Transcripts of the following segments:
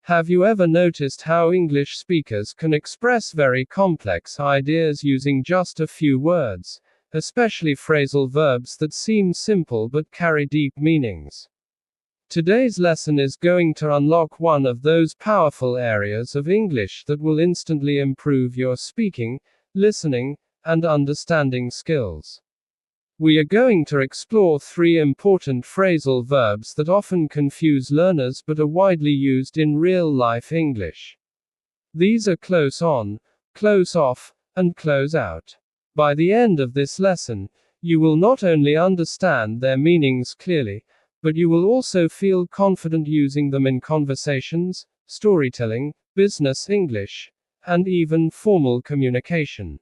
Have you ever noticed how English speakers can express very complex ideas using just a few words, especially phrasal verbs that seem simple but carry deep meanings? Today's lesson is going to unlock one of those powerful areas of English that will instantly improve your speaking, listening, and understanding skills. We are going to explore 3 important phrasal verbs that often confuse learners but are widely used in real-life English. These are close on, close off, and close out. By the end of this lesson, you will not only understand their meanings clearly, but you will also feel confident using them in conversations, storytelling, business English, and even formal communication.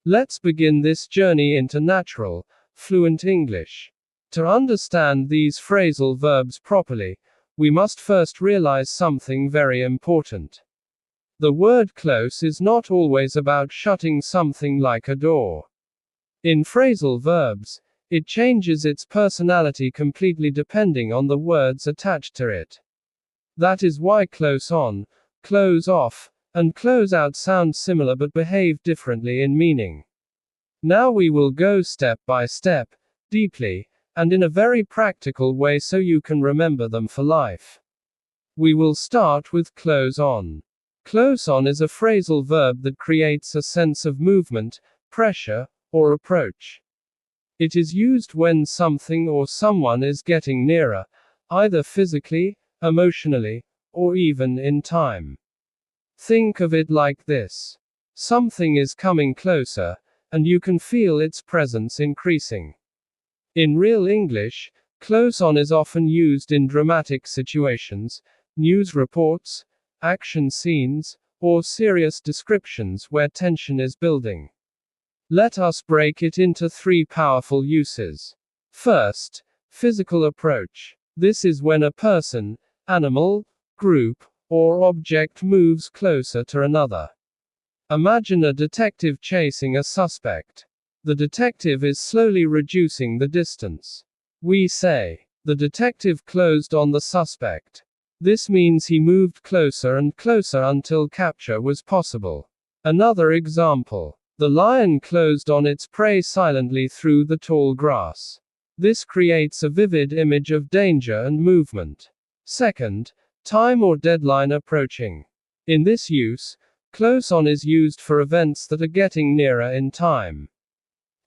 Let's begin this journey into natural, fluent English. To understand these phrasal verbs properly, we must first realize something very important. The word close is not always about shutting something like a door. In phrasal verbs, it changes its personality completely depending on the words attached to it. That is why close on, close off, and close out sound similar but behave differently in meaning. Now we will go step by step, deeply, and in a very practical way so you can remember them for life. We will start with close on. Close on is a phrasal verb that creates a sense of movement, pressure, or approach. It is used when something or someone is getting nearer, either physically, emotionally, or even in time. Think of it like this. Something is coming closer, and you can feel its presence increasing. In real English, close on is often used in dramatic situations, news reports, action scenes, or serious descriptions where tension is building. Let us break it into 3 powerful uses. First, physical approach. This is when a person, animal, group, or object moves closer to another. Imagine a detective chasing a suspect. The detective is slowly reducing the distance. We say, the detective closed on the suspect. This means he moved closer and closer until capture was possible. Another example. The lion closed on its prey silently through the tall grass. This creates a vivid image of danger and movement. Second, time or deadline approaching. In this use, close on is used for events that are getting nearer in time.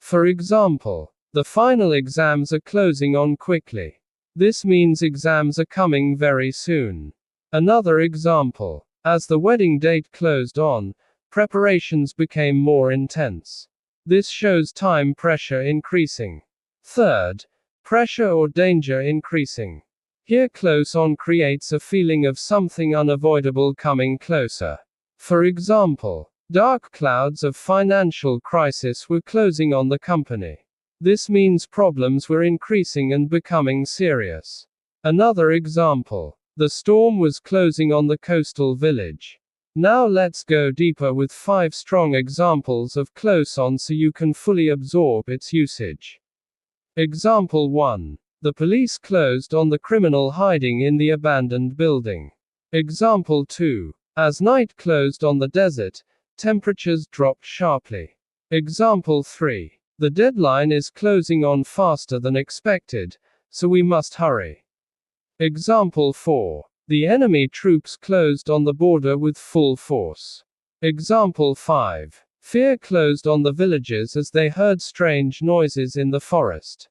For example, the final exams are closing on quickly. This means exams are coming very soon. Another example, as the wedding date closed on, preparations became more intense. This shows time pressure increasing. Third, pressure or danger increasing. Here close on creates a feeling of something unavoidable coming closer. For example, dark clouds of financial crisis were closing on the company. This means problems were increasing and becoming serious. Another example, the storm was closing on the coastal village. Now let's go deeper with 5 strong examples of close on so you can fully absorb its usage. Example 1. The police closed on the criminal hiding in the abandoned building. Example 2. As night closed on the desert, temperatures dropped sharply. Example 3. The deadline is closing on faster than expected, so we must hurry. Example 4. The enemy troops closed on the border with full force. Example 5. Fear closed on the villagers as they heard strange noises in the forest.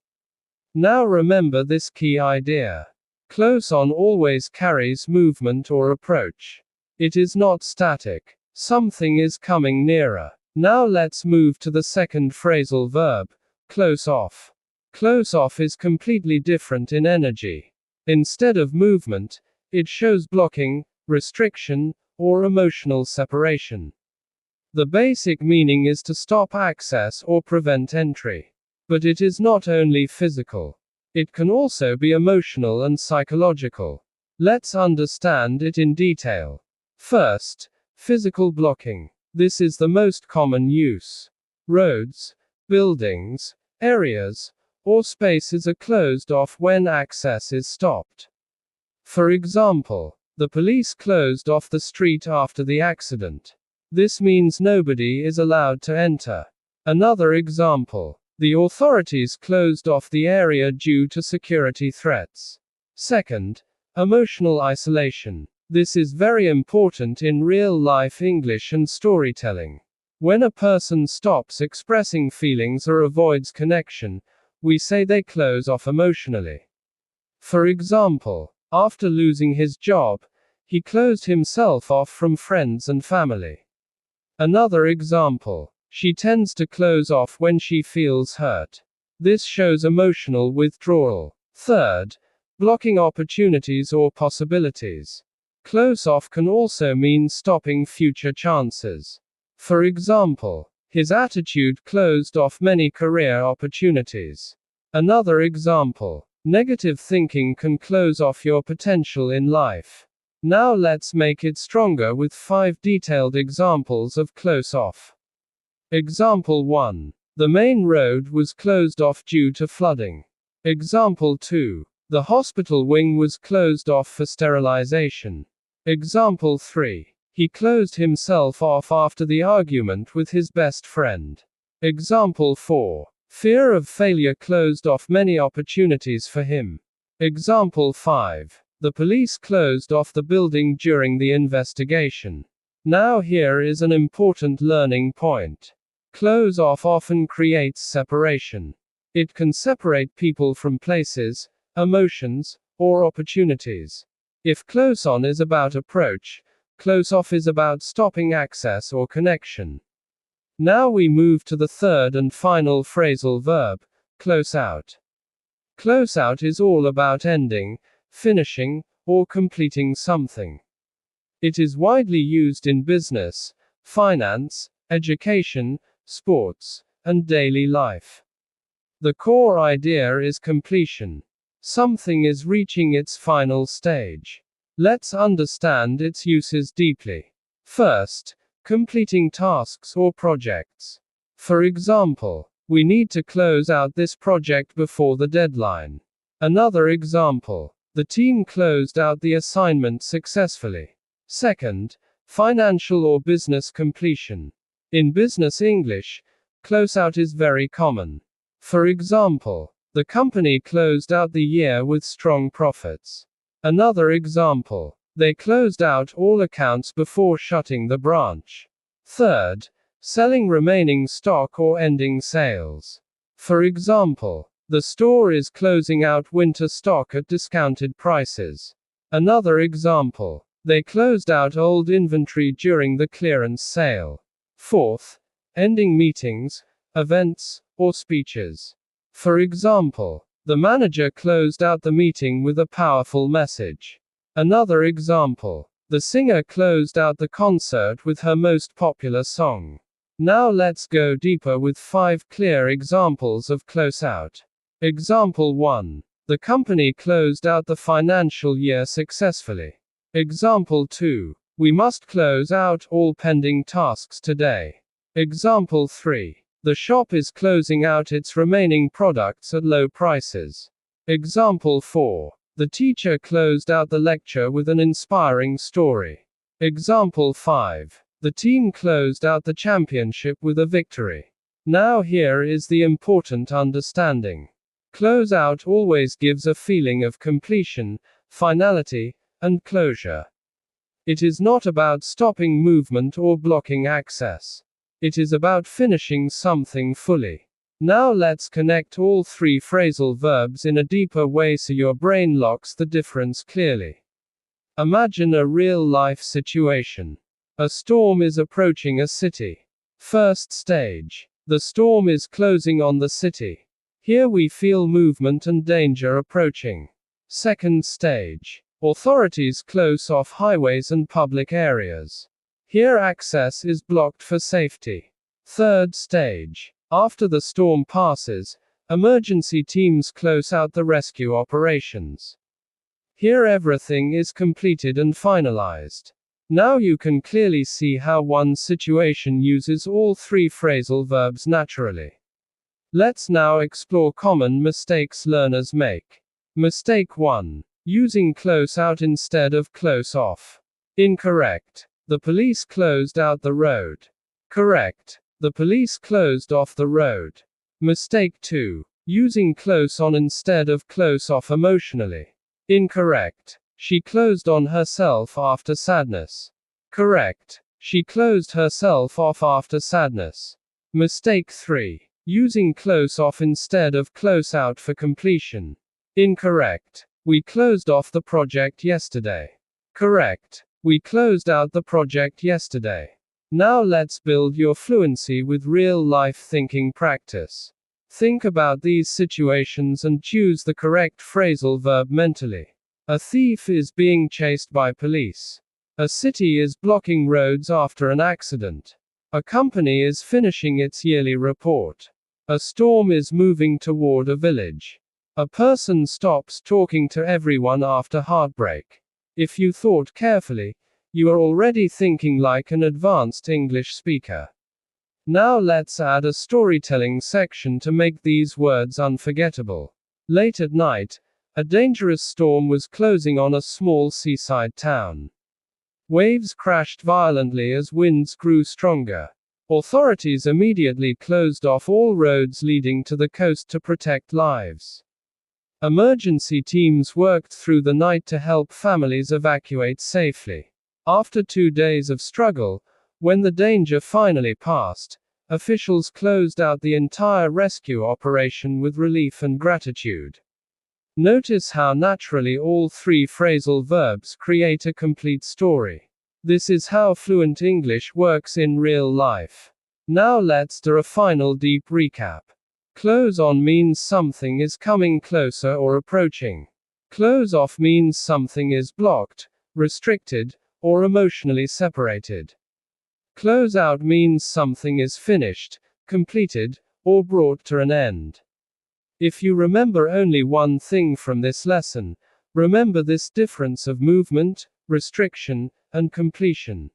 Now remember this key idea. Close on always carries movement or approach. It is not static. Something is coming nearer. Now let's move to the second phrasal verb, close off. Close off is completely different in energy. Instead of movement, it shows blocking, restriction, or emotional separation. The basic meaning is to stop access or prevent entry. But it is not only physical. It can also be emotional and psychological. Let's understand it in detail. First, physical blocking. This is the most common use. Roads, buildings, areas, or spaces are closed off when access is stopped. For example, The police closed off the street after the accident. This means nobody is allowed to enter. Another example. The authorities closed off the area due to security threats. Second, emotional isolation. This is very important in real-life English and storytelling. When a person stops expressing feelings or avoids connection, we say they close off emotionally. For example, after losing his job, he closed himself off from friends and family. Another example. She tends to close off when she feels hurt. This shows emotional withdrawal. Third, blocking opportunities or possibilities. Close off can also mean stopping future chances. For example, his attitude closed off many career opportunities. Another example. Negative thinking can close off your potential in life. Now let's make it stronger with 5 detailed examples of close off. Example 1. The main road was closed off due to flooding. Example 2. The hospital wing was closed off for sterilization. Example 3. He closed himself off after the argument with his best friend. Example 4. Fear of failure closed off many opportunities for him. Example 5. The police closed off the building during the investigation. Now here is an important learning point. Close off often creates separation. It can separate people from places, emotions, or opportunities. If close on is about approach, close off is about stopping access or connection. Now we move to the third and final phrasal verb, close out. Close out is all about ending, finishing, or completing something. It is widely used in business, finance, education, sports, and daily life. The core idea is completion. Something is reaching its final stage. Let's understand its uses deeply. First, completing tasks or projects. For example, we need to close out this project before the deadline. Another example, the team closed out the assignment successfully. Second, financial or business completion. In business English, close out is very common. For example, the company closed out the year with strong profits. Another example, they closed out all accounts before shutting the branch. Third, selling remaining stock or ending sales. For example, the store is closing out winter stock at discounted prices. Another example, they closed out old inventory during the clearance sale. Fourth, ending meetings, events, or speeches. For example, the manager closed out the meeting with a powerful message. Another example, the singer closed out the concert with her most popular song. Now let's go deeper with 5 clear examples of close out. Example 1. The company closed out the financial year successfully. Example 2. We must close out all pending tasks today. Example 3. The shop is closing out its remaining products at low prices. Example 4. The teacher closed out the lecture with an inspiring story. Example 5. The team closed out the championship with a victory. Now here is the important understanding. Close out always gives a feeling of completion, finality, and closure. It is not about stopping movement or blocking access. It is about finishing something fully. Now let's connect all 3 phrasal verbs in a deeper way so your brain locks the difference clearly. Imagine a real-life situation. A storm is approaching a city. First stage. The storm is closing on the city. Here we feel movement and danger approaching. Second stage. Authorities close off highways and public areas. Here access is blocked for safety. Third stage. After the storm passes, emergency teams close out the rescue operations. Here everything is completed and finalized. Now you can clearly see how one situation uses all 3 phrasal verbs naturally. Let's now explore common mistakes learners make. Mistake 1. Using close out instead of close off. Incorrect. The police closed out the road. Correct. The police closed off the road. Mistake 2. Using close on instead of close off emotionally. Incorrect. She closed on herself after sadness. Correct. She closed herself off after sadness. Mistake 3. Using close off instead of close out for completion. Incorrect. We closed off the project yesterday. Correct. We closed out the project yesterday. Now let's build your fluency with real-life thinking practice. Think about these situations and choose the correct phrasal verb mentally. A thief is being chased by police. A city is blocking roads after an accident. A company is finishing its yearly report. A storm is moving toward a village. A person stops talking to everyone after heartbreak. If you thought carefully, you are already thinking like an advanced English speaker. Now let's add a storytelling section to make these words unforgettable. Late at night, a dangerous storm was closing on a small seaside town. Waves crashed violently as winds grew stronger. Authorities immediately closed off all roads leading to the coast to protect lives. Emergency teams worked through the night to help families evacuate safely. After 2 days of struggle, when the danger finally passed, officials closed out the entire rescue operation with relief and gratitude. Notice how naturally all 3 phrasal verbs create a complete story. This is how fluent English works in real life. Now let's do a final deep recap. Close on means something is coming closer or approaching. Close off means something is blocked, restricted, or emotionally separated. Close out means something is finished, completed, or brought to an end. If you remember only one thing from this lesson, remember this difference of movement, restriction, and completion.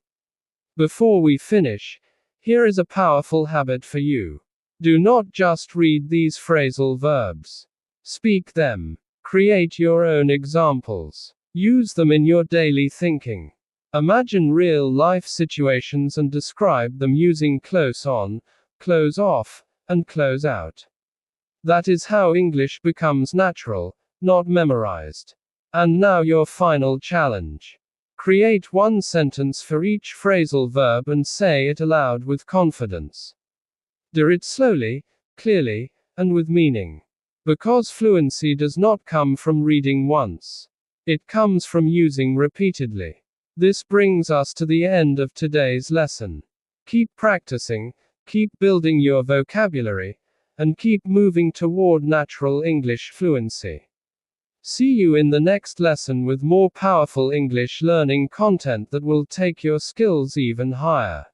Before we finish, here is a powerful habit for you. Do not just read these phrasal verbs. Speak them. Create your own examples. Use them in your daily thinking. Imagine real-life situations and describe them using close on, close off, and close out. That is how English becomes natural, not memorized. And now your final challenge. Create one sentence for each phrasal verb and say it aloud with confidence. Do it slowly, clearly, and with meaning. Because fluency does not come from reading once. It comes from using repeatedly. This brings us to the end of today's lesson. Keep practicing, keep building your vocabulary, and keep moving toward natural English fluency. See you in the next lesson with more powerful English learning content that will take your skills even higher.